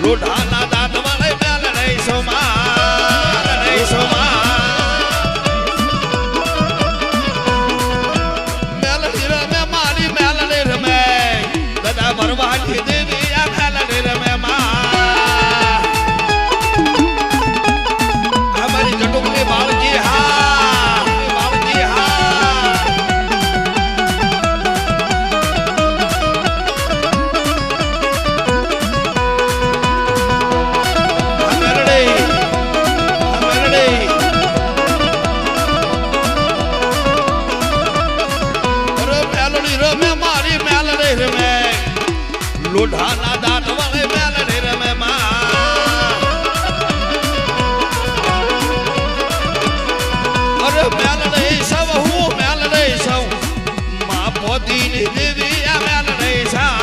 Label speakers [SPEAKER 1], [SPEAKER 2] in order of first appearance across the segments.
[SPEAKER 1] લોઢાના દાંત વાળે મેલ નહીં સોમા નહીં સોમા મેલ ની રમે મારી મેલ ની રમે દાદા ભરવાની દેવી આ મેલ ની રમે માં અમારી જટુકની બાળજી હા બાળજી હા લોઢાના દાંત વાળે મેલ નહીં રમે માં અરે મેલ નહીં સૌ હું મેલ નહીં સૌ માં પોતીની દેવી આ મેલ નહીં સા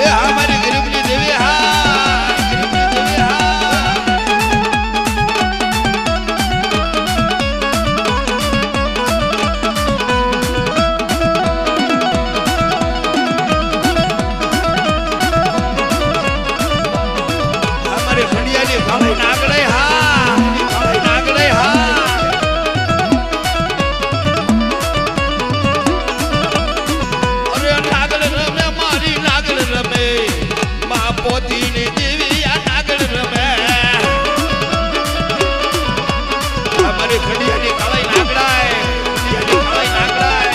[SPEAKER 1] એ અમારી ગરીબની દેવી હા ગરીબની દેવી હા ખાલી નાગડે હા ખાલી નાગડે હા અરે નાગડ રમે મારી નાગડ રમે મા પોતીની દેવી આ નાગડ રમે અમારી ખડિયાની ખાલી નાગડાય ખડિયાની ખાલી નાગડાય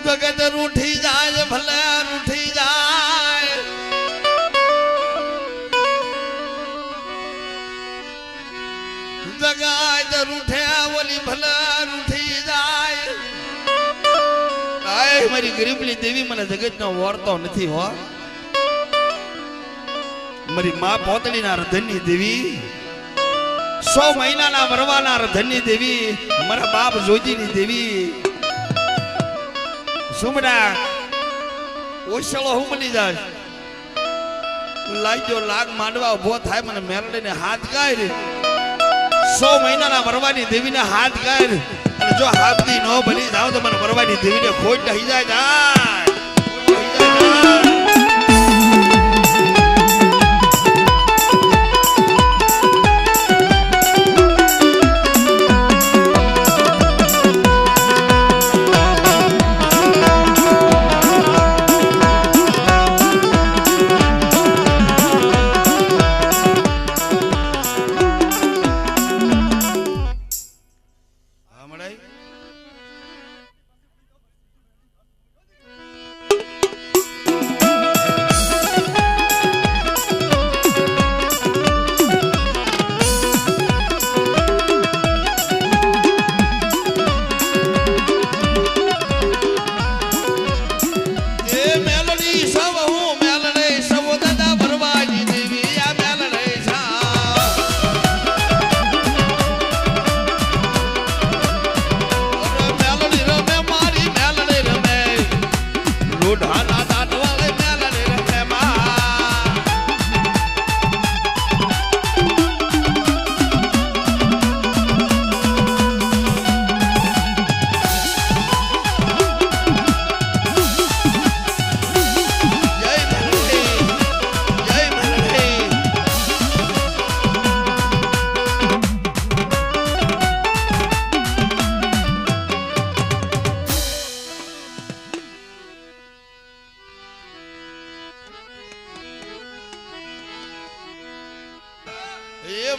[SPEAKER 1] જગત રૂઠી જાય ભલે રૂઠી જાય જગત રૂઠે ઓલી ભલે રૂઠી જાય આય મારી ગરીબની દેવી મને જગતનો વળતો નથી હો મારી માં પોતળીના રધનની દેવી 100 મહિનાના વરવાના રધનની દેવી મારા બાપ જોજીની દેવી સુમડા ઓછળો હું બની જાય લાગ્યો લાગ માંડવા ઉભો થાય મને મેલડીને હાથ ગાય 100 મહિનાના વરવાની દેવીને હાથ ગાય અને જો હાથની ન બની જાવ તો મને વરવાની દેવીને ખોટ થઈ જાય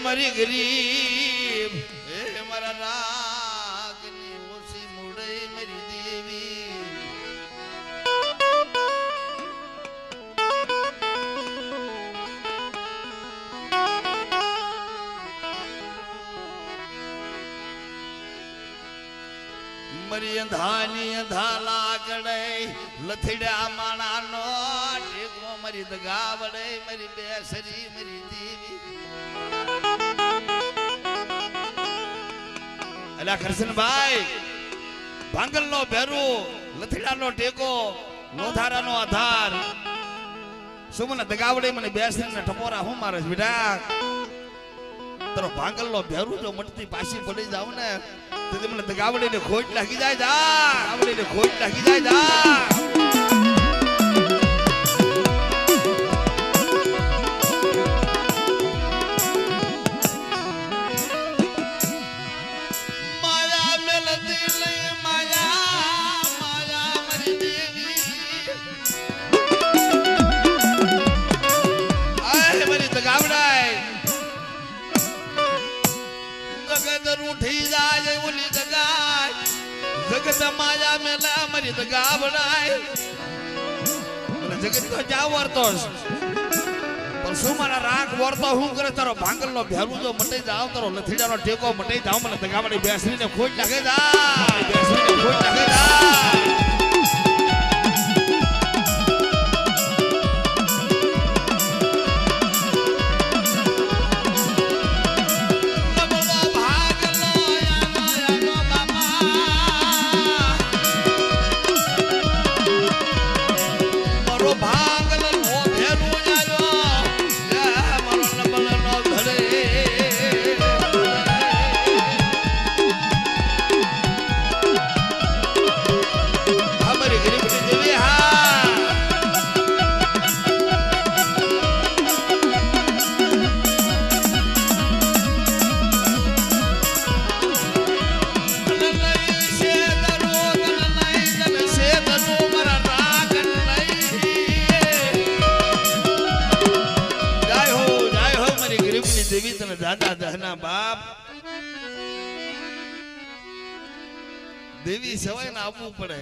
[SPEAKER 1] મારી ગરીબ એ મારા રાગની ઓછી મુડે મારી દેવી મારી અંધાની અંધા લાગડે લથડ્યા માણાનો ટેકો મારી દગાવડે મારી બેસરી મારી દેવી બડા કરશનભાઈ ભાંગલનો ભેરુ લથડાનો ટેકો લોધારાનો આધાર સુમન દગાવડે મને બેસીને ટપોરા હું મારે બેટા તારો ભાંગલનો ભેરુ જો મટતી પાછી પડી જાવ ને તો મને દગાવડીને ખોટ લાગી જાય જા આવડીને ખોટ લાગી જાય જા जगत माया मेला मरी दगा बनाय મને જગત તો જાવ વર્તો પણ શું મારા રાખ વર્તો હું કરે તારો ભાંગલનો ભેરું જો મટાઈ જાવ તારો લથીડાનો ટેકો મટાઈ જાવ મને દગાવડી બેસરીને ખોટ લાગે જા બેસરીને ખોટ લાગે જા દેવી સવાય ને આપવું પડે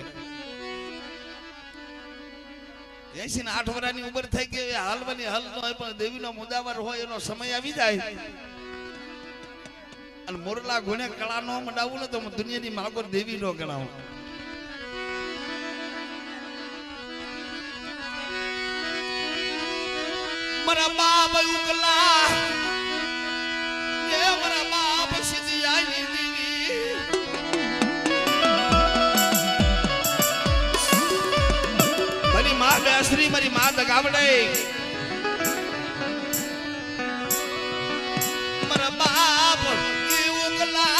[SPEAKER 1] 88 વર્ષની ઉંમર થઈ ગઈ હાલવાની હલ ન હોય પણ દેવીનો મુદાવર હોય એનો સમય આવી જાય અને મોરલા ગુણે કળા નો મંડાવું ને તો દુનિયાની માગોર દેવી નો ગણાવું મારા બાપ ઉકલા એ મારા બાપ સિદ્ધિયાની દેવી મારી માં બેસરી મારી માં દગાવડે મારા બાપ ઉકલા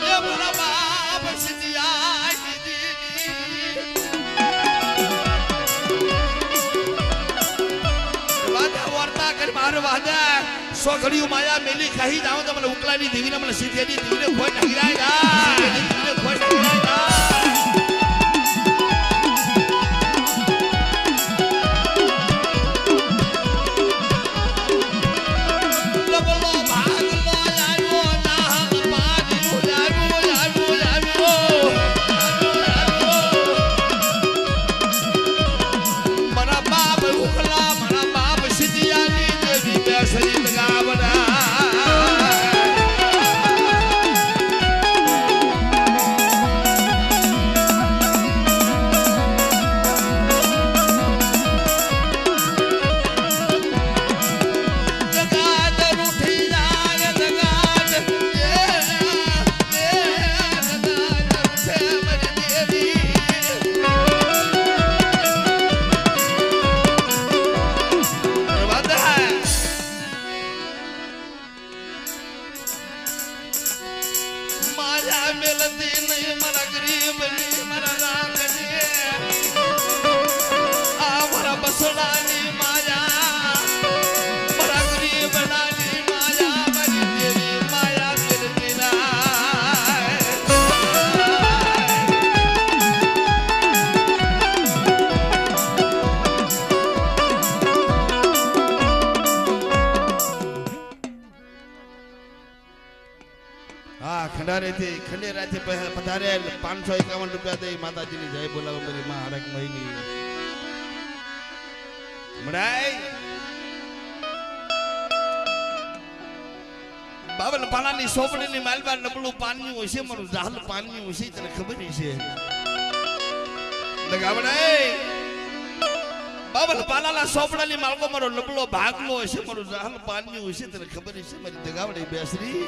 [SPEAKER 1] એ મારા બાપ સિદ્ધિયાની દેવી મારો વાદા સો ઘડીઓ માયા મેલી ખાઈ જાવ તો મને ઉકલાની દેવીને મને સીધેની દેવીને કોઈ નાખી જાય દેવીને કોઈ નાખી જાય ખંડેરાથી પધારે 551 રૂપિયા દે માતાજીની જય બોલાવો મારી માં હરક મહિની મડાઈ બાવન પાલાની સોપડીની માલબાર નબળું પાન્યું હશે મારું જાહલ પાન્યું હશે તને ખબર છે લગાવડાઈ બાવન પાલાના સોપડાની માલકો મારો નબળો ભાગલો હશે મારું જાહલ પાન્યું હશે તને ખબર છે મારી દગાવડી બેસરી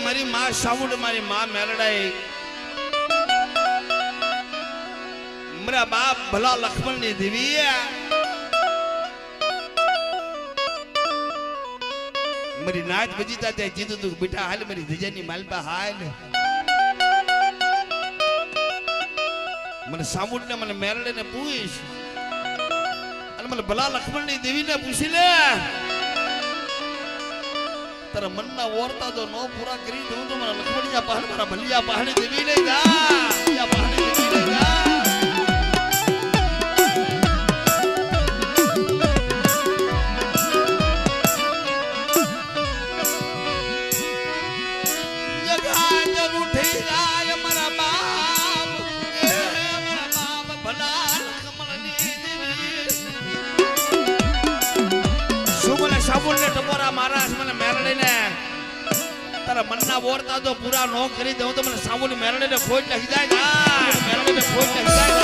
[SPEAKER 1] મારી માં સાઉન્ડ મારી માં મેલડાઈ મારા બાપ ભલા લક્ષ્મણ ની દેવી મારી નાચ બજીતા ત્યાં કીધું તું બેટા હાલ મારી ધજાની માલપા હાલ મને સામુડ ને મને મેરડે ને પૂછ અને મને ભલા લક્ષ્મણ ની દેવી ને પૂછી લે તારા મનના ઓરતા તો નો પૂરા કરી દઉં તો મારા લક્ષ્મણિયા પહાડ મારા ભલિયા પહાડી દેવી લઈ જા પહાડી દેવી લઈ જા સાબુને ટપોરા મહારાજ મને મેરડીને તારા મનના ઓરતા તો પૂરા નો કરી દઉં તો મને સાબુની મેરડીને ખોટ લખી જાય મેરડીને ખોટ લખી જાય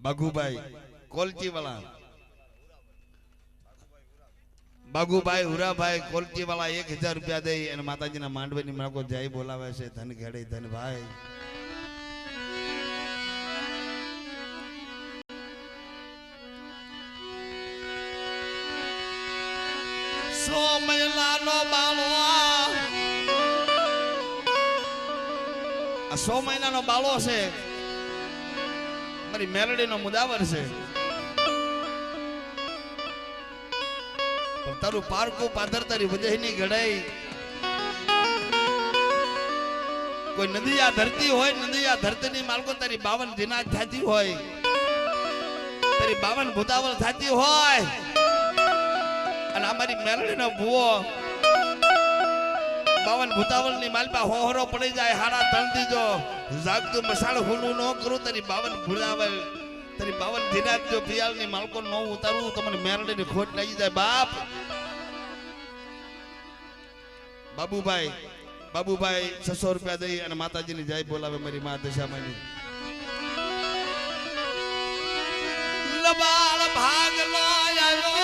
[SPEAKER 1] बागुभाई कोलची वाला बागुभाई हुराभाई कोलची वाला 1000 रुपया दे અને માતાજીના માંડવેની માકો જય બોલાવે છે ધન ઘેડે ધન ભાઈ સો મહિનાનો બાળો આ 100 મહિનાનો બાળો છે મારી મેલડી નો મુદાવર છે તારું પારકું પાદર તારી વજહની ઘડાઈ કોઈ નદી આ ધરતી હોય નદી આ ધરતીની માલકો તારી 52 દિનાજ થતી હોય તારી 52 ભૂતાવર થતી હોય અને અમારી મેલડી નો ભૂવો 52 ભૂતાવર ની માલપા હોહરો પડી જાય હાડા તણતી જો જાગતું મસાળ હુલું ન કરું તારી 52 ભૂલાવલ તારી 52 દિનાજ જો પિયાલ ની માલકો નો ઉતારું તો મને મેરડી ની ખોટ લાગી જાય બાપ બાબુભાઈ 600 રૂપિયા દઈ અને માતાજીની જય બોલાવે મારી મા દશામાની લબાળ ભાગ લો આયો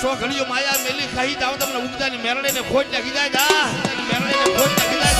[SPEAKER 1] સો ઘડીઓ માયા મેલી ખાઈ જાવ તમને ઉગદાની મેરડીને ખોટ લાગી જાય મેરડીને ખોટ લાગી જાય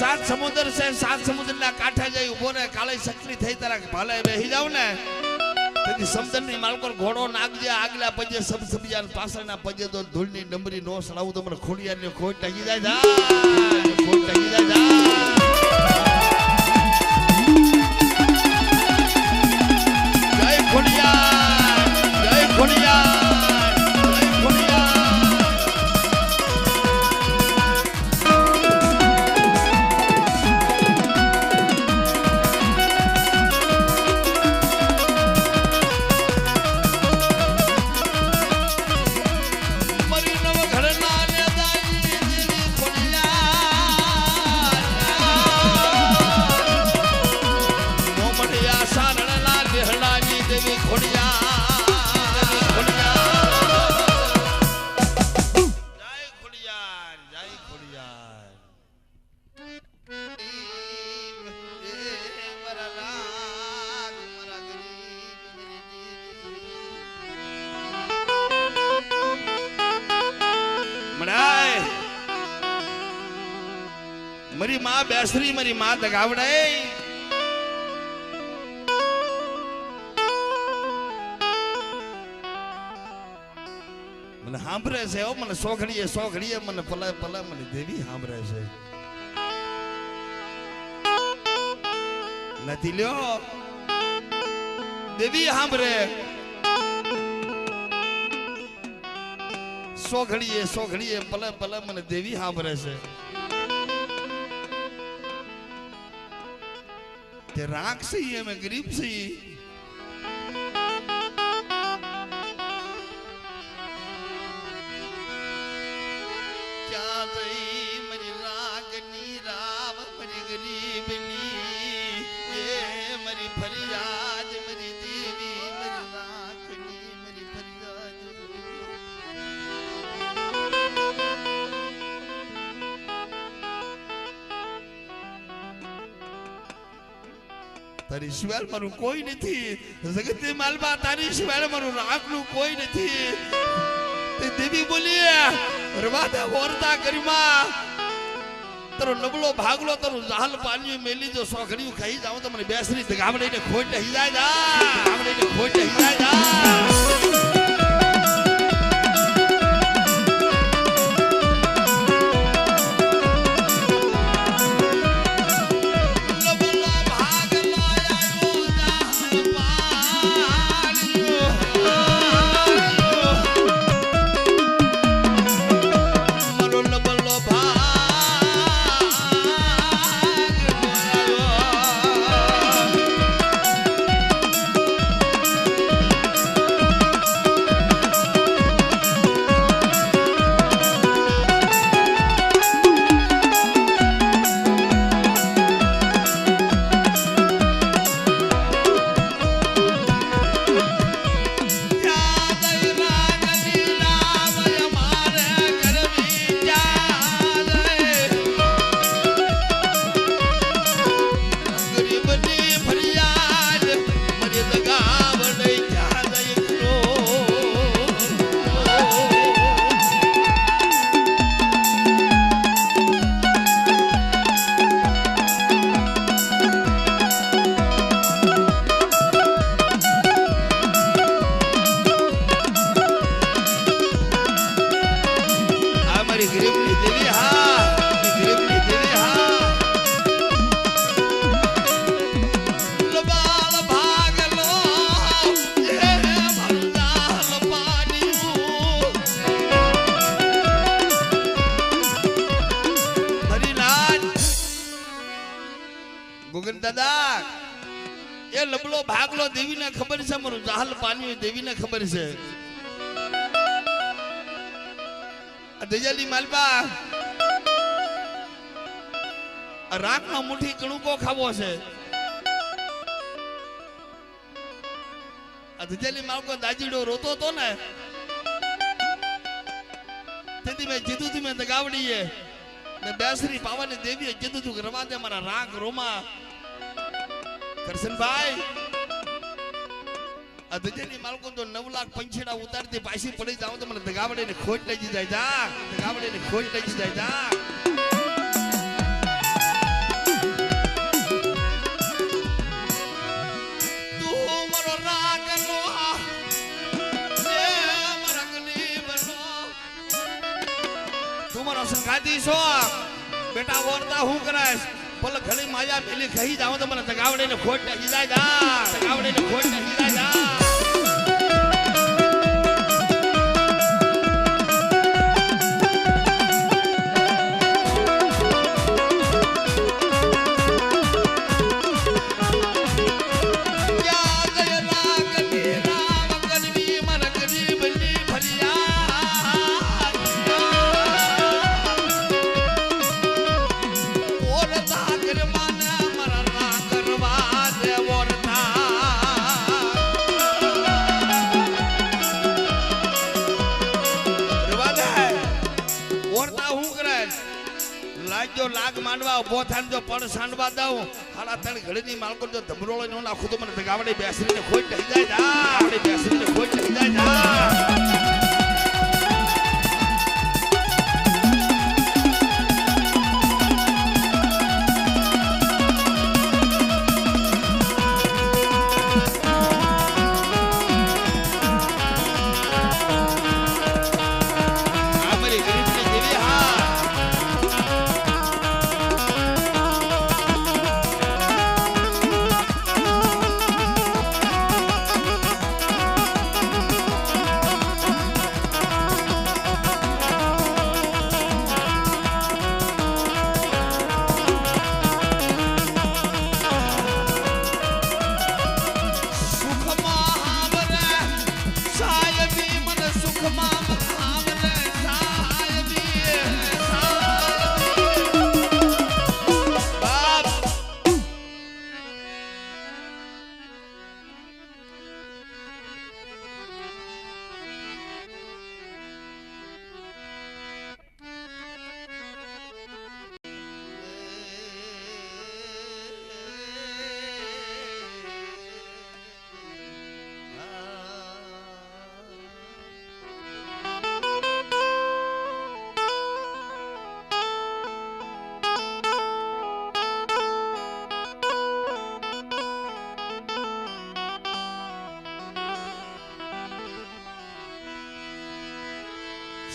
[SPEAKER 1] સાત સમુદ્ર છે, સાત સમુદ્રના કાંઠે જઈ ઉભો રહે, કાળી સકલી થઈ તારા ભાલે બેહી જાવ ને તેથી સમુદ્રની માલકોર ઘોડો નાગજે આગલા પજે સબ સબિયાન પાછળના પજે તો ધૂળની ડમરી નો સડાવું તો મને ખોડિયાની ખોટ ટકી જાય જા ખોટ ટકી જાય જા જય ખોડિયાર જય ખોડિયાર मरी मां बेसरी मरी मां दगावड़े मन हांभरे से ओ मन सोखड़ीए मन पला पला मन देवी हांभरे से नथी ल्यो देवी हांभरे सोखड़ीए पला पला मन देवी हांभरे से ते राख सही है मैं गरीब सही क्या दई मरी रागनी राव मरी गरीबनी ये मरी फरियाद मरी देवी मरी रागनी मरी फरियाद तारी शिवाय मारू कोई नहीं जगत मालबा तारी शिवाय मारू राखलू कोई नहीं ते देवी बोली रवादा वरता करीमा तरो नबलो भागलो तरो जहाल पानी मेली जो सोखड़ी खाई जाओ तो मने बेसरी दगावड़े ने खोट ही जाए जा दगावड़े ने खोट ही जाए जा दादा ये लबलो भागलो देवी ने खबर से मरु जहाल पानी देवी ने खबर से दयाली मालबा रात में मुठी कणुको खावो से दयाली मालको दाजीडो रोतो तो ने तेदी में जीतू थी में दगावड़ी है मैं बेसरी पावन देवी जीतू तू करवा दे हमारा राग रोमा करसन भाई अदजेली मालको तो 9 लाख पंछीड़ा उतारती पासी पड़ी जाओ तो મને દગાવડે ને ખોટ લઈ જાય જા દગાવડે ને ખોટ લઈ જાય જા ખાધી છો બેટા ઓરતા હું કરાશ ભલે ઘણી માયા પેલી ખાઈ જાવ તો મને તગાવડે ને ખોટ નાખી જાય જા તગાવડે ને ખોટ નાખી જાય જા લાગ માંડવા ઉભો થાય જો પડ સાંડવા દઉં હાડા તણ ઘડીની માલકો જો ધમરોળો નો નાખું તો મને ગાવડે બેસરીને ખોટ થઈ જાય જા ગાવડે બેસરીને ખોટ થઈ જાય જા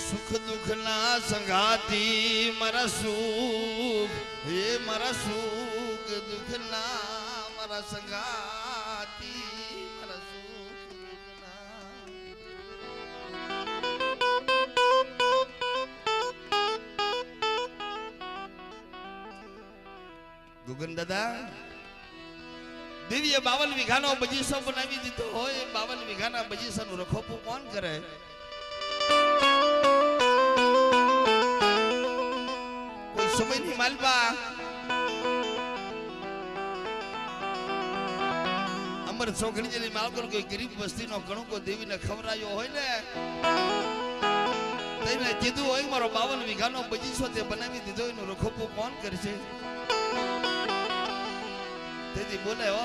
[SPEAKER 1] સુખ દુઃખ ના સંગાતી મારા સુખ હે મારા સુખ દુઃખ ના મારા સંગાતી મારા સુખ દુઃખ ના ગુગન દાદા દિવ્ય 52 વીઘાનો બગીચો બનાવી દીધો હોય 52 વીઘાના બગીચાનું રખોપું કોણ કરે સમયની માલપા અમર ચોકડી જેની માલકો કોઈ ગરીબ વસ્તીનો કણુકો દેવીને ખવરાયો હોય ને તેને કીધું હોય મારો 52 વીઘાનો બગીચો તે બનાવી દીધો એનું રખોપું કોણ કરશે તેથી બોલે હો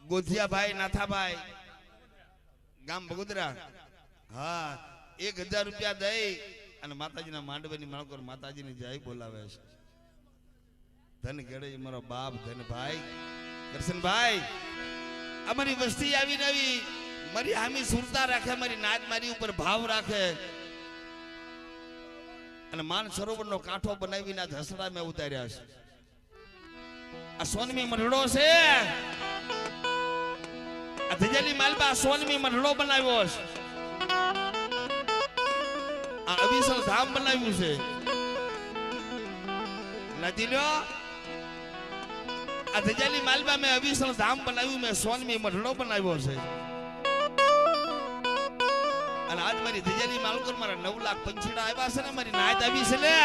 [SPEAKER 1] ગોધિયા ભાઈ નાથા ભાઈ ગામ બગોદરા હા 1000 રૂપિયા દઈ અને માતાજીના માંડવાની માળકો માતાજીની જય બોલાવે છે ધન ગળે મારો બાપ ધન ભાઈ કરશનભાઈ અમારી વસ્તી આવી નવી મારી હામી સુરતા રાખે મારી નાદ મારી ઉપર ભાવ રાખે અને માન સરોવરનો કાંઠો બનાવીને આ હસડા મેં ઉતાર્યા છે આ સોનમી મઢડો છે આ ધજાની માલબા સોનમી મઢડો બનાવ્યો છે આ અવિસલ ધામ બનાવ્યું છે નથી લ્યો આ ધજાની માલબા મેં અવિસલ ધામ બનાવ્યું મેં સોનમી મઢડો બનાવ્યો છે અને આજ મારી ધજાની માલકોર મારા 9 લાખ પંછીડા આવ્યા છે ને મારી નાયત આવી છે લે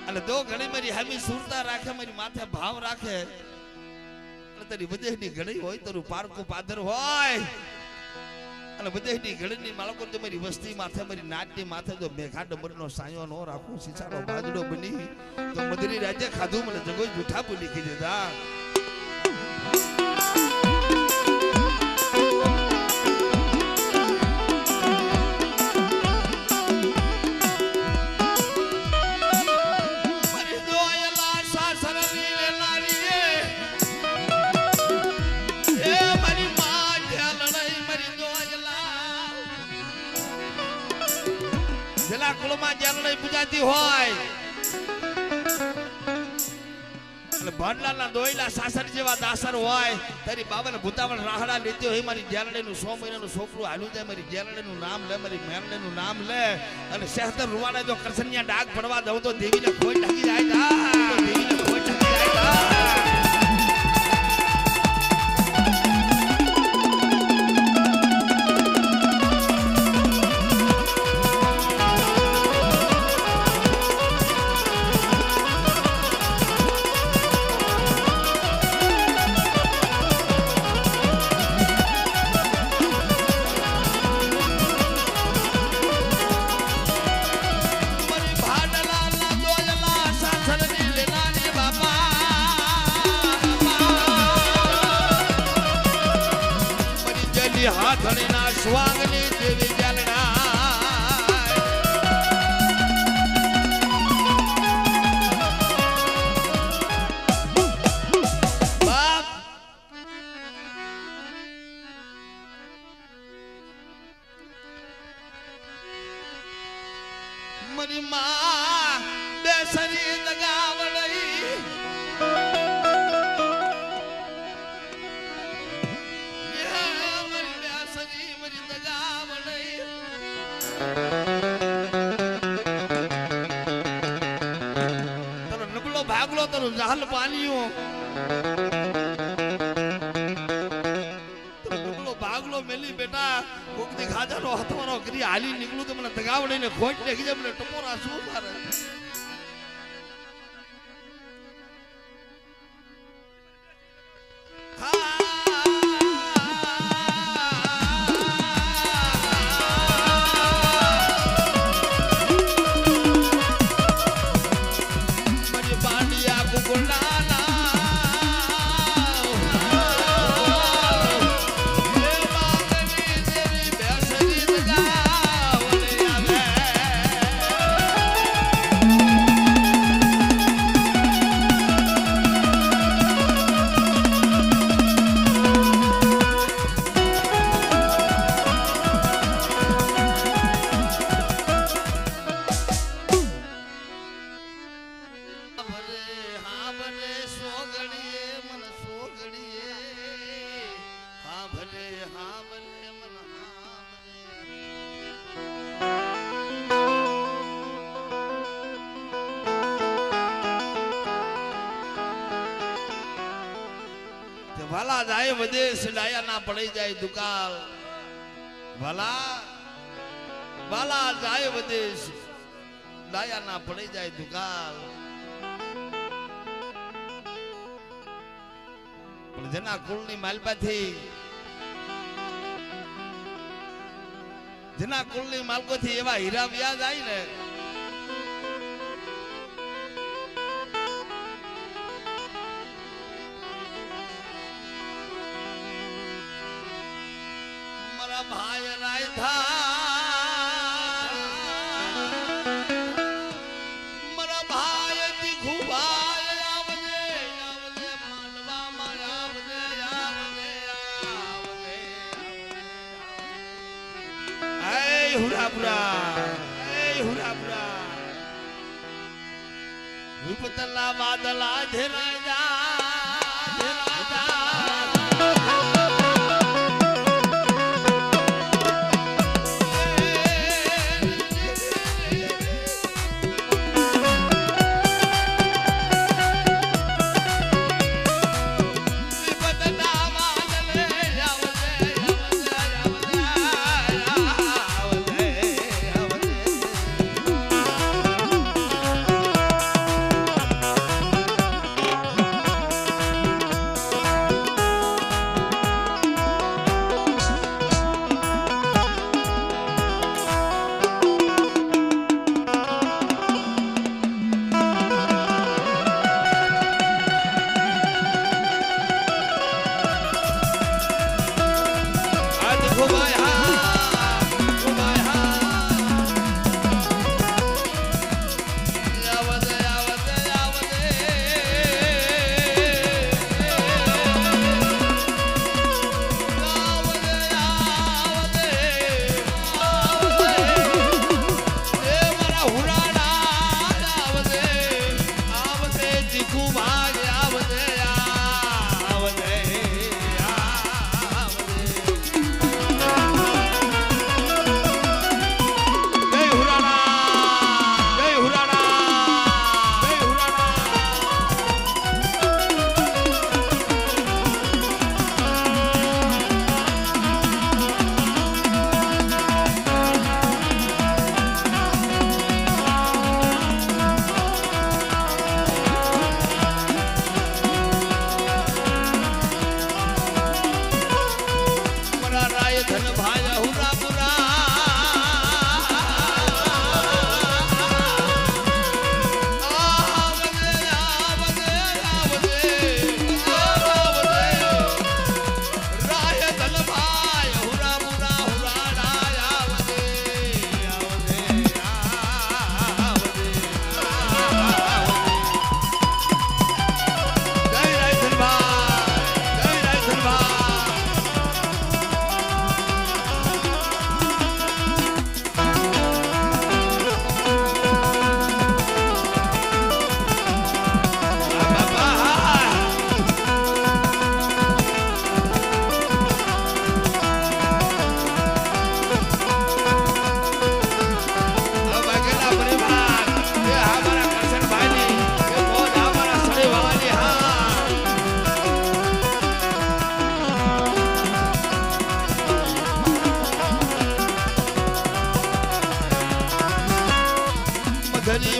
[SPEAKER 1] અને દો ઘણી મારી હામી સુરતા રાખે મારી માથે ભાવ રાખે અને તારી વદેહની ઘણી હોય તારું પારકું પાદર હોય અને વદેહની ઘડીની માલકો તો મારી વસ્તી માથે મારી નાચની માથે જો મેઘા ડમરનો સાયો નો રાખું સિસાડો બાજડો બની તો મદરી રાજ્ય ખાધું મને જગોઈ જૂઠા બોલી કીધે દા કુળમાં જ્યાં પૂજાતી હોય અને ભાંડલાના દોયલા સાસર જેવા દાસર હોય તારી બાબાને ભૂતાવળ રાહડા લેતી હોય મારી જેલડીનું 100 મહિનાનું છોકરું હાલ્યું જાય મારી જેલડીનું નામ લે મારી મેરડીનું નામ લે અને શહેતર રૂવાડા જો કરસનિયા ડાક પડવા દઉં તો દેવીને ખોટ ઢાકી જાય દેવીને ખોટ ઢાકી જાય હાથણીના સ્વાંગની દેવી જલના બાપ મારી માં બેસરી દગાવડી તારો નબળો ભાગલો તારો જહાલ પાણીઓ તારો નબળો ભાગલો મેલી બેટા કોકની ખાજાનો હથવાનો કરી હાલી નીકળું તો મને દગાવડીને ખોટ નાખી જાય મને ટપોરા શું મારે વાલા જાય વિદેશ ડાયા ના પડી જાય દુકાળ વાલા જાય વિદેશ ડાયા ના પડી જાય દુકાળ પણ જેના કુળની માલપાથી જેના કુળની માલકોથી એવા હીરા વ્યા જાય ને મારા ભાઈ રાયધા મારા ભાઈ દીખુભાઈ આવજે આવજે માનવામાં આવજે આવજે આવજે એ હુરાપુરા વિપતના વાદળા ધેરાજા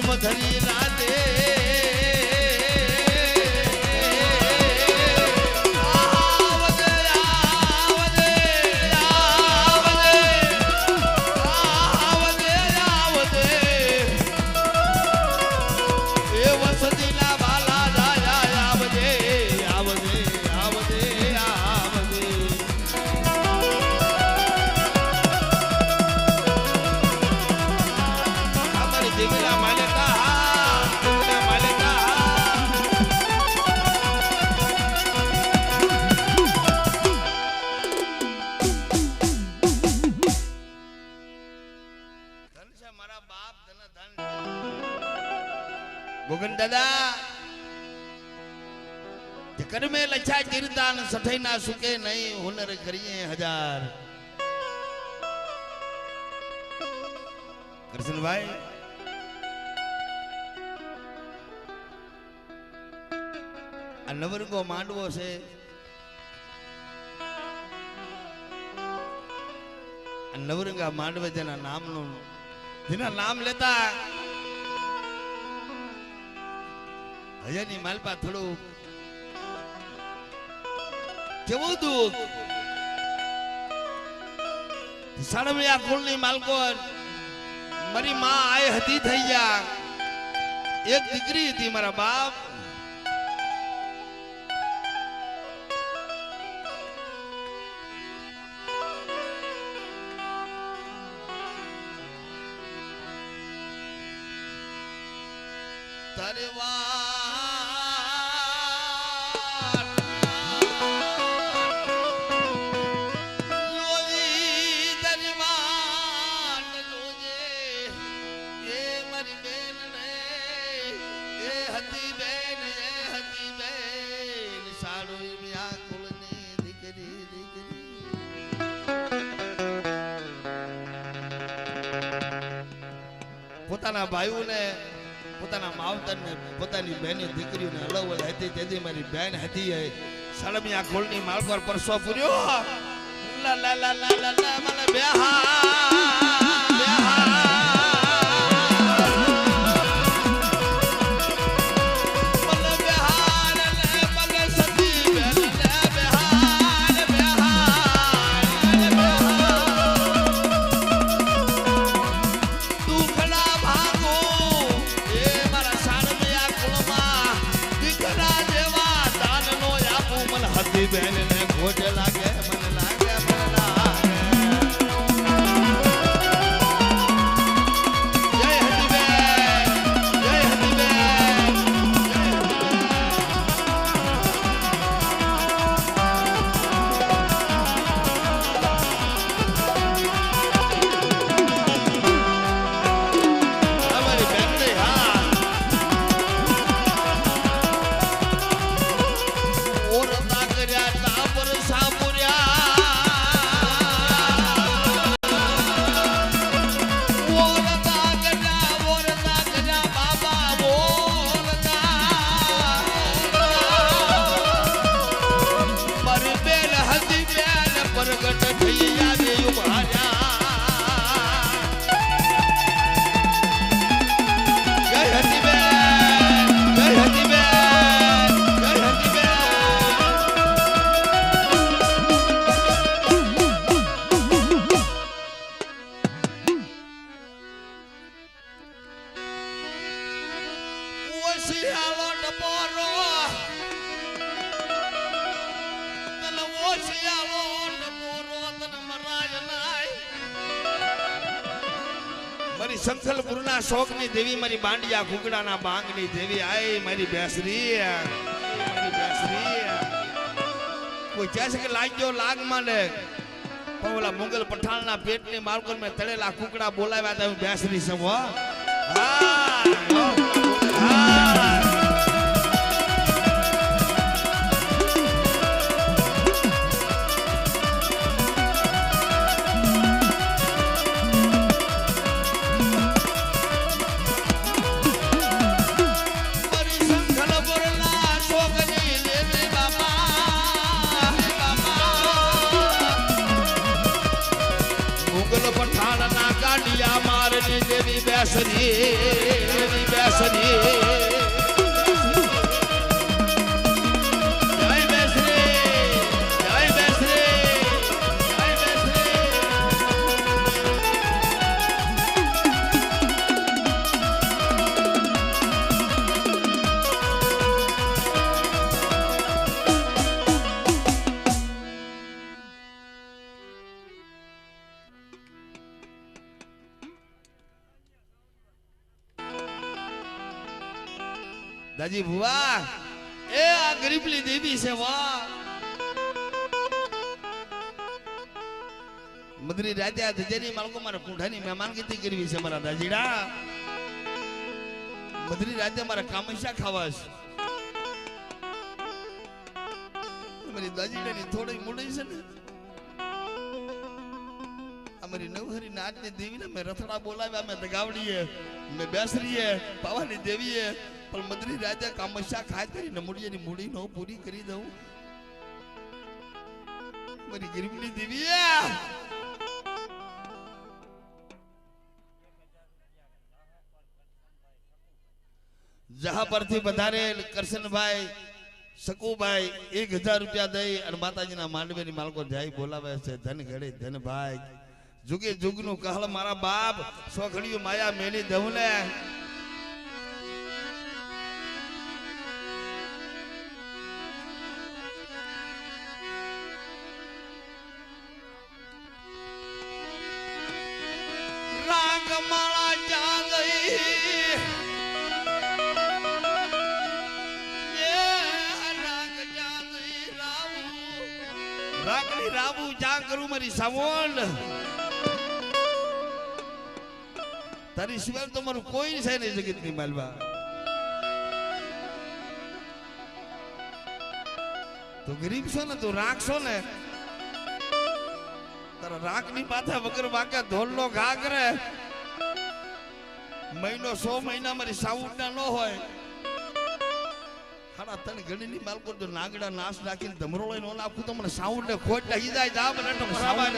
[SPEAKER 1] મધરી રાતે ભોગન દાદા કર્મે લચ્છા કીર્તાન સઠઈ ના સુકે નહીં હુનર કરીએ હજાર. કરશનભાઈ આ નવરંગો માંડવો છે, આ નવરંગા માંડવે જેના નામનું જેના નામ લેતા હજારની માલપા થોડું કેવું દુઃખ. સાડમિયા કુળની માલકો મારી માં આય હતી થઈ ગયા, એક દીકરી હતી મારા બાપ. ધરવા પોતાના ભાઈઓને પોતાના માવતરને પોતાની બહેની દીકરીઓને હલવલ હતી તેથી મારી બહેન હતી સળમિયા ખોલની માળ પર પરસો પૂર્યો લા લા લા લા લા લા મને બેહા बहन ने खोज लागे मन लागे मन लागे जय हरि बहन जय हरि बहन हमारी बहन ने हाँ और संखल गुरुना शोक नी देवी मारी बांडिया घुगड़ा ना बांगनी देवी आई मारी बेसरी कोई जैसे के लाग जो लाग माने पवला मुगल पठान ना पेट ने मालकोन में तड़ेला कुकड़ा बोलाव्या था बेसरी सब देवी बेसरी जय बेसरी जय बेसरी जय बेसरी दाजी बुआ ए आ गरीबली देवी से वाह मदरी राजा धजेरी मालको मारे कुंठानी मेहमान की करवी से मारा दाजीड़ा मदरी राजा मारा कामशा खावास मेरी दाजीड़ा ने थोड़ी मुड़ी से ने हमारी नवहरी नाच ने देवी ने मैं रथड़ा बोलाव्या मैं दगावड़ी है मैं बेसरी है पावानी देवी है पर मदरी राजा कामशा खाए तेरी नमुड़िया नी मुड़ी नो पूरी करी दऊं मेरी गरीबली देवी है जहां पर थी बधारे करशन भाई सकू भाई 1000 रुपया दई और माताजी ना मांडवे नी मालको जाई बोलावे से धन घड़े धन भाई जुगे जुगनु कहल मारा बाप सोखड़ियो माया मेली दहुने राग माला जा गई લાકડી રાબુ જા કરું મારી સાવોલ તારી સિવાય તો મારું કોઈ છે નહીં જગતની માલવા તો ગરીબ છો ને તું રાખશો ને તારા રાખની માથા વગર વાંકા ધોલનો ઘા કરે મહિનો 100 મહિના મારી સાઉટના ન હોય હાડા તને ગણીની માલકો જો નાગડા નાશ નાખીને ધમરો લઈને નો નાખું તો મને સાઉન્ડ ને ખોટ લાગી જાય જા મને તો બરાબર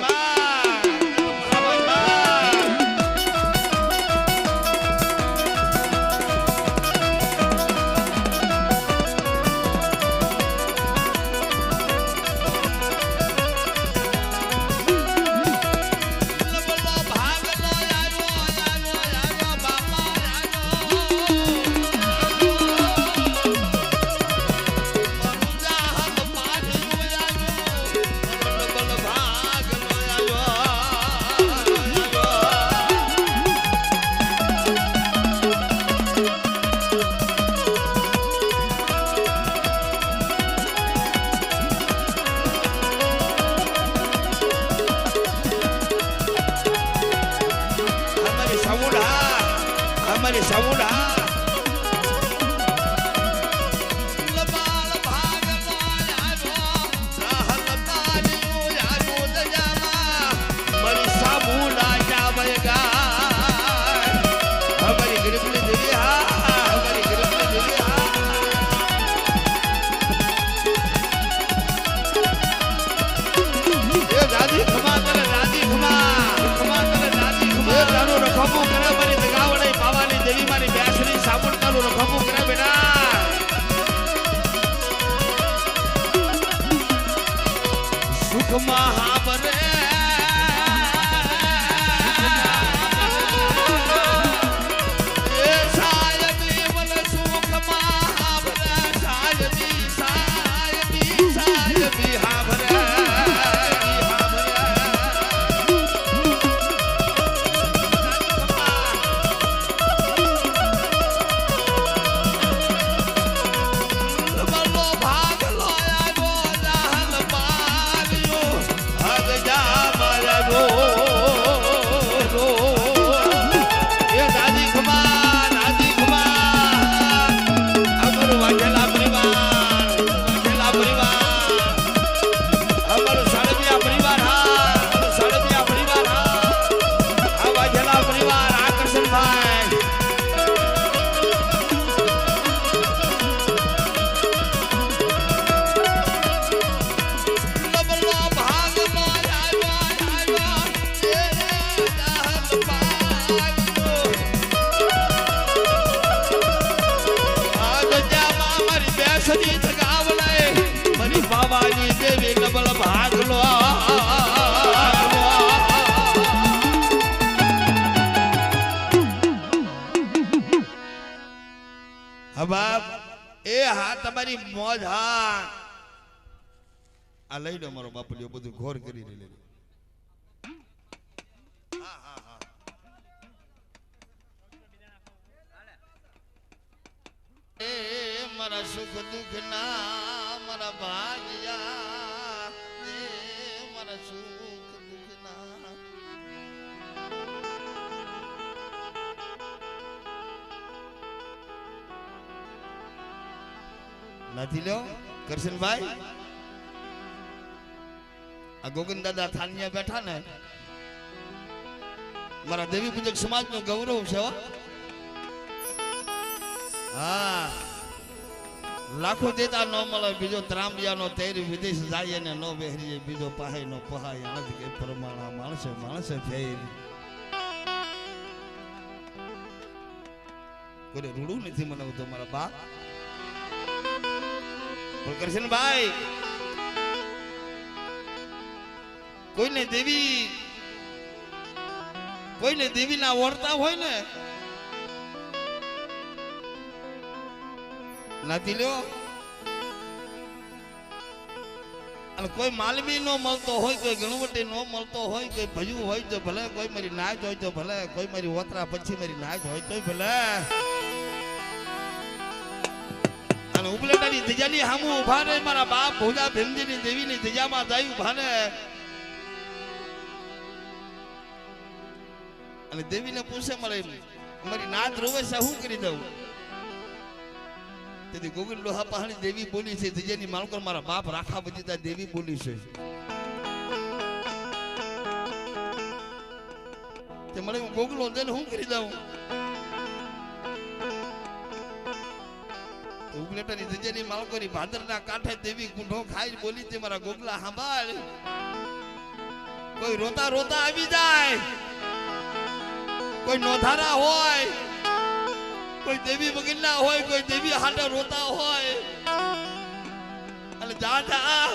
[SPEAKER 1] हमारे साउंड महाबरे सायबी मन सुख महाबरे सायबी हाबरे बाप ए हा तमारी मौज हा आ लई लो मारो बाप लियो બધું ઘોર કરી લે હા હા હા એ મારા સુખ દુઃખ ના મારા ભાગ્યા એ મારા સુખ દુઃખ ના નથી લ્યો કરશનભાઈ આ ગોવિંદ દાદા થાનિયા બેઠા ને મારા દેવી પૂજક સમાજ નું ગૌરવ છે હા લાખો દેતા ન મળે બીજો ત્રાંબિયા નો તેરી વિદેશ જાય ને નો બેહરીએ બીજો પાહે નો પહાય આજ કે પ્રમાણા માણસે ફેર કોઈ રૂડું નથી મને તો મારા બાપ કરશનભાઈ કોઈને દેવી ના વર્તા હોય ને નથી લ્યો અને કોઈ માલવી નો મળતો હોય કોઈ ગણવટી નો મળતો હોય કોઈ ભજવું હોય તો ભલે કોઈ મારી નાચ હોય તો ભલે કોઈ મારી ઓતરા પછી મારી નાચ હોય તો ભલે અને ઉપલેટાની ધજાની સામું ઉભા રહે મારા બાપ ભોજા ભીમજીની દેવીની ધજામાં જાય ઉભા રહે અને દેવીને પૂછે મળે અમારી નાત રોવે છે શું કરી દઉં તેથી ગોવિંદ લોહા પહાણી દેવી બોલી છે ધજાની માલકો મારા બાપ રાખા બજીતા દેવી બોલી છે તે મને હું ગોગલો દે શું કરી દઉં ઉપલેટાની ધજાની માલકોની ભાદરના કાંઠે દેવી ગુંઢો ખાઈ બોલી તે મારા ગોગલા સાંભળ કોઈ રોતા રોતા આવી જાય કોઈ નોધારા હોય કોઈ દેવી વગીરના હોય કોઈ દેવી હાટે રોતા હોય અને જા જા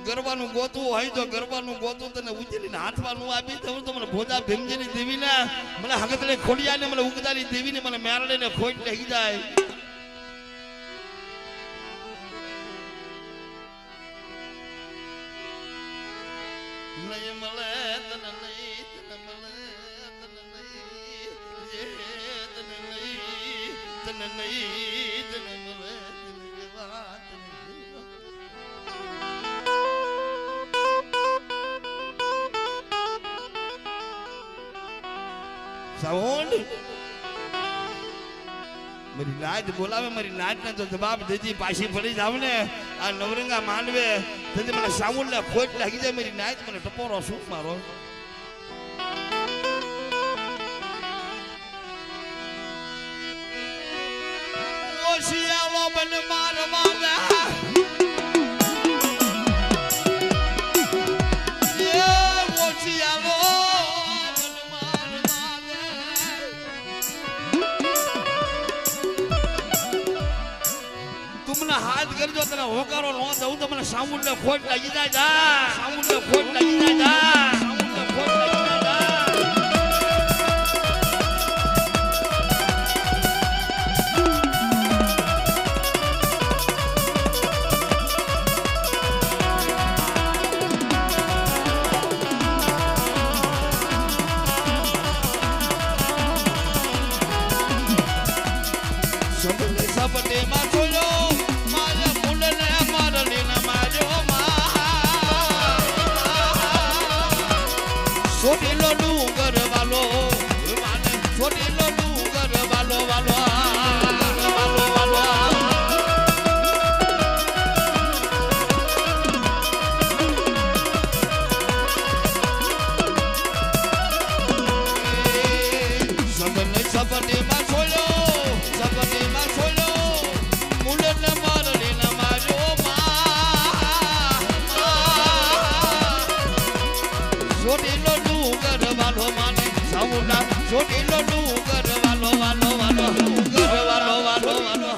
[SPEAKER 1] ગરબાનું ગોતું હોય તો ગરબાનું ગોતું તને ઉચલીને હાથવાનું આપી દઉં તો મને ભોજા ભીમજીની દેવીને મને હગતને ખોડિયાને મને ઉગદાની દેવીને મને મેરડીને ખોટ લઈ જાય નહીં મળે તને નહીં તને મળે તને નહીં તને નહીં તને નહીં તને મળે તને વાત સાઉન્ડ મારી નાચ બોલાવે મારી નાચ ને તો જવાબ દેજી પાછી પડી જાવ ને આ નવરંગા માંડવે તેથી મને સાઉન્ડ ને ખોટ લાગી જાય મારી નાચ મને ટપોરો શું મારો ઓશિયાલો બન મારવા હાથ કરજો તને હોકારો નો દઉં તો મને સામુંડ ને ખોટ લાગી જાય જા સામુંડ ને ખોટ લાગી જાય જા સામુંડ ને ખોટ લાગી જાય સપટે માં જોયો છોટીલો ડુંગર વાલો છોટીલો ડુંગર વાલો વાલો સપટીમાં છોડ્યો સપટીમાં છોડ્યો મુંડને મારડીને માર્યો છોટીલો ડુંગર વાલો માને સાઉન્ડા છોટીલો ડુંગર વાલો વાલો વાલો ડુંગર વાલો વાલો વાલો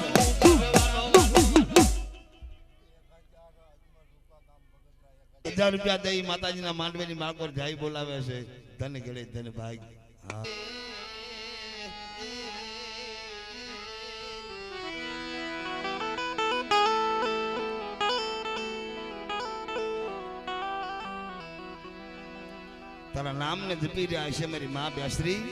[SPEAKER 1] 1000 રૂપિયા દઈ માતાજીના માંડવેની માકોર જાય બોલાવે છે ધન ગળે ધન ભાગ હા તારા નામ ને જપી રહ્યા છે મારી માં બેસરી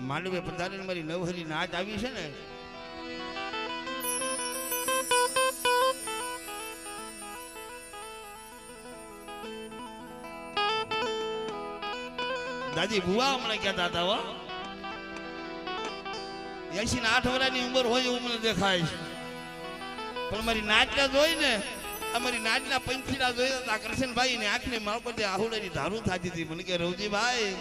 [SPEAKER 1] માંડવે પધારીને મારી નવહરી નાચ આવી છે ને દાદી ભુવા હમણાં કહેતા હતા 88 વર્ષની ઉંમર હોય એવું મને દેખાય છે પણ મારી નાચના જોઈ ને અમારી નાચના પંખીડા જોઈ હતા કરશનભાઈ ને આંખની માલપતે આહુડાની ધારું થતી હતી મને કે રવજીભાઈ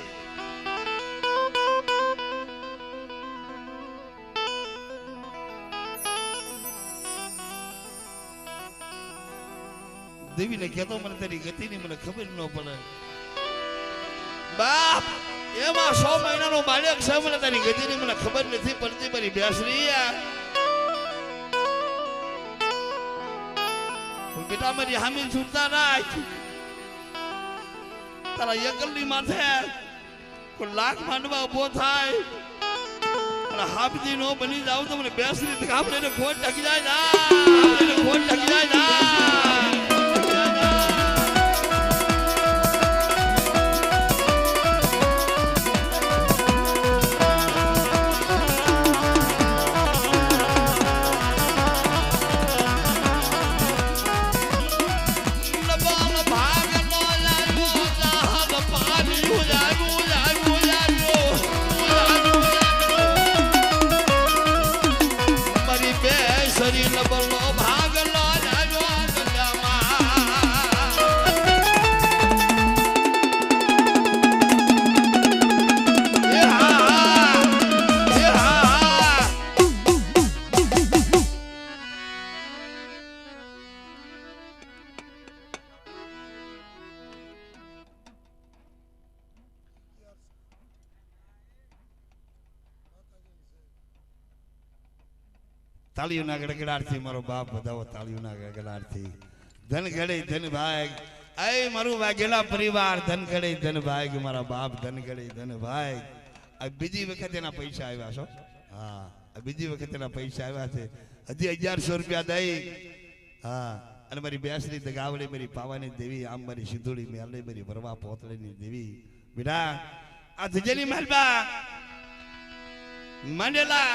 [SPEAKER 1] દેવીને કહેતો મને તારી ગતિની મને ખબર ન પડે બાપ એમાં 100 મહિનાનો બાળક છે મને તારી ગતિની મને ખબર નથી પડતી મારી બેસરી બેટા મારી હામી છૂટતા રાખ તારા એકલની માથે કોઈ લાખ માંડવા ઉભો થાય અને હાફજી નો બની જાવ તો મને બેસરી આપણે ખોટ લાગી જાય ખોટ લાગી જાય તાળીઓના ગડગડાટથી મારો બાપ બધાઓ તાળીઓના ગડગડાટથી ધન ઘડે ધન ભાગ એ મારું વાઘેલા પરિવાર ધન ઘડે ધન ભાગ મારા બાપ ધન ઘડે ધન ભાગ આ બીજી વખત એના પૈસા આવ્યા છો હા આ બીજી વખત એના પૈસા આવ્યા છે હજી 1100 રૂપિયા દઈ હા અને મારી બેસરી દગાવડી મારી પાવાની દેવી આમ મારી સિંધુડી મેલડી મારી ભરવા પોતળીની દેવી બેટા આ ધજની મહેલબા માંડેલા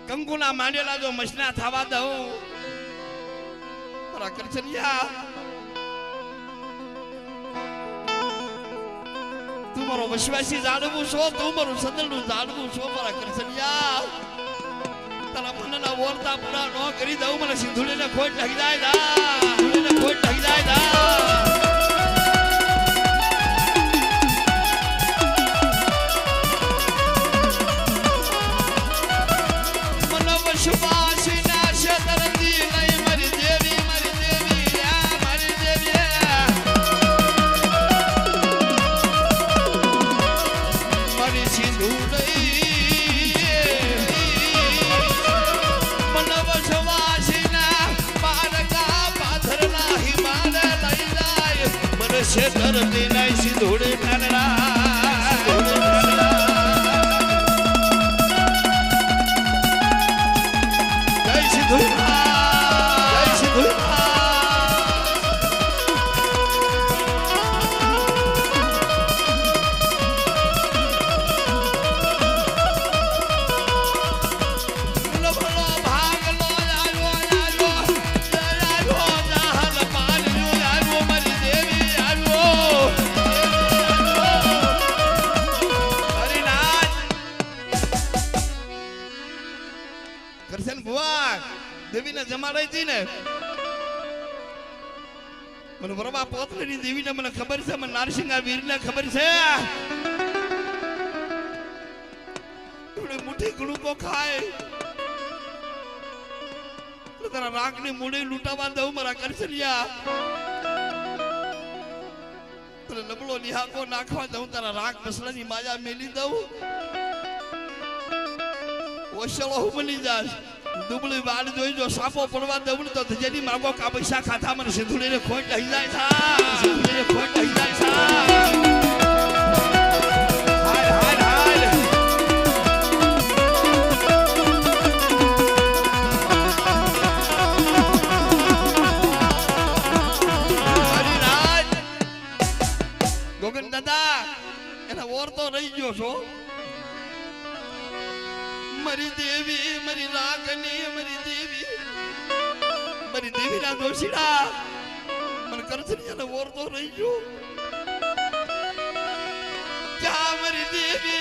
[SPEAKER 1] કંકુના માંડેલા જો મસના થવા દઉં મારા કરછનિયા તું મારો વિશ્વાસી જાણવું છો તું મારું સદલનું જાણવું છો મારા કરછનિયા તારા મનના વોરતા પૂરા ન કરી દઉં મને સિંધુડીને ખોટ લાગી જાય ના સિંધુડીને ખોટ લાગી જાય ના ધરતી નહીં સિંધુડી મેલડા જય સિંધુડી જય સિંધુડી દેવીને જમાડાઈ હતી ને મને બરોબર પોતળીની દેવીને મને ખબર છે મને નારસિંગા વીરને ખબર છે થોડી મુઠ્ઠી ગુણુકો ખાય તારા રાગની મૂડી લૂંટાવા દઉં મારા કરસલિયા તને નબળો નિહાકો નાખવા દઉં તારા રાગ મસલાની માયા મેલી દઉં ઓશળો હું બની જાશ દુબળી વાડ જોઈ જો સાપો પડવા દઉં તો ધજની માગો કા પૈસા ખાતા મને સિંધુડીને ખોટ લઈ જાય છે સિંધુડીને ખોટ લઈ જાય છે હાય હાય હાય હરિરાજ ગોગન દાદા એના ઓર તો રહી ગયો છો મારી દેવી મારી રાગની મારી દેવી ના દોષીડા મને કરછનિયાનો ઓરતો રહી ગયો જા મારી દેવી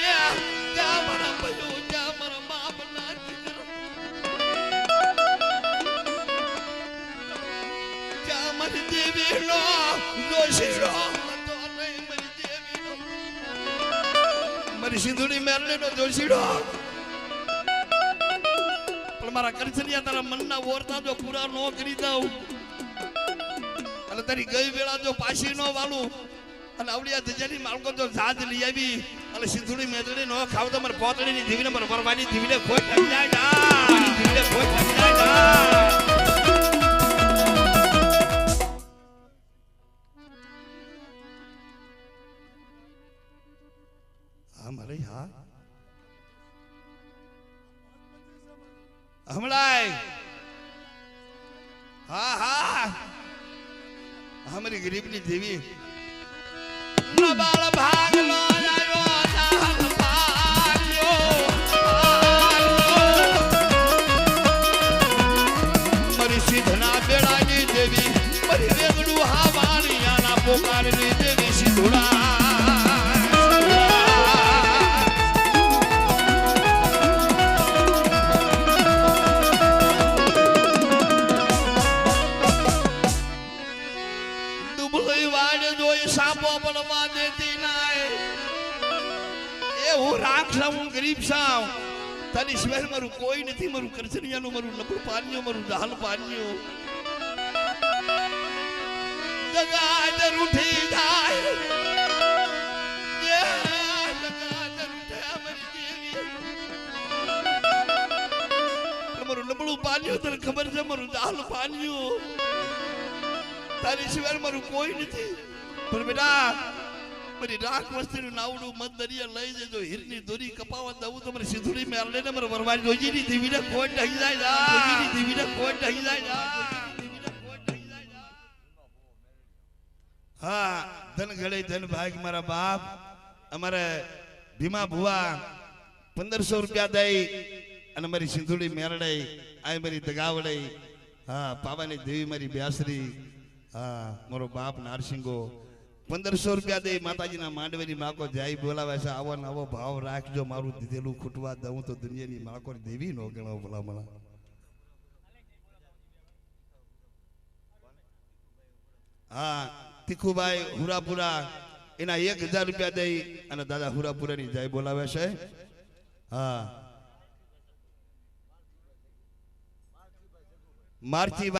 [SPEAKER 1] જા મારા ભયો જા મારા બાપ ના જા મારી દેવી નો દોષીડો તો નહીં મારી દેવી નો મારી સિંધુડી મેરલે નો દોષીડો મારા કરછનિયા તારા મનના વોરતા જો પૂરા ન કરી દઉં અને તારી ગઈ વેળા જો પાછી ન વાળું અને આવડિયા ધજાની માળકો જો જાજ લઈ આવી અને સિંધુડી મેદડી ન ખાવ તો મારે પોતળીની દીવીને મારે પરવાની દીવીને ખોટ લાગી જાય ના દીવીને ખોટ લાગી જાય ના હા મારે હા હમણાં હા હા હમારી ગરીબની દેવી બાળ ભાગ લો મારી સિદ્ધના બેડાની દેવી મારી વેગડું હાવાણિયાના પોકારની દેવી સિંધુડા હું ગરીબ સાવ તારી સિવાય મારું કોઈ નથી મારું કરછનિયાનું મારું લપડ પાન્યો મારું દાલ પાન્યો જગા ઉઠી જાય મારું લપડું પાલ્યું તને ખબર છે મારું દાલ પાલ્યું તારી સિવાય મારું કોઈ નથી પણ બેટા મારી રાખ વસ્તીનું નાવડું મત દરિયા લઈ જજો હીરની દોરી કપાવા દઉં તો મારી સિંધુડી મેળ લઈને મારે વરવાડી જોજીની દીવીને કોઈ ઢહી જાય જોજીની દીવીને કોઈ ઢહી જાય હા ધન ગળે ધન ભાગ મારા બાપ અમારે ભીમા ભુવા 1500 રૂપિયા દઈ અને મારી સિંધુડી મેરડાઈ આ મારી દગાવડાઈ હા પાવાની દેવી મારી બ્યાસરી હા મારો બાપ નારસિંગો 1500 રૂપિયા દઈ માતાજીના માંડવેની માકો જાય બોલાવે છે આવો ને આવો ભાવ રાખજો મારું દીધેલું ખૂટવા દઉં તો દુનિયાની માકો દેવી નો ગણો ભલામણા હા તીખુભાઈ હુરાપુરા એના 1000 રૂપિયા દઈ અને દાદા હુરાપુરાની જાય બોલાવે છે હા મારથી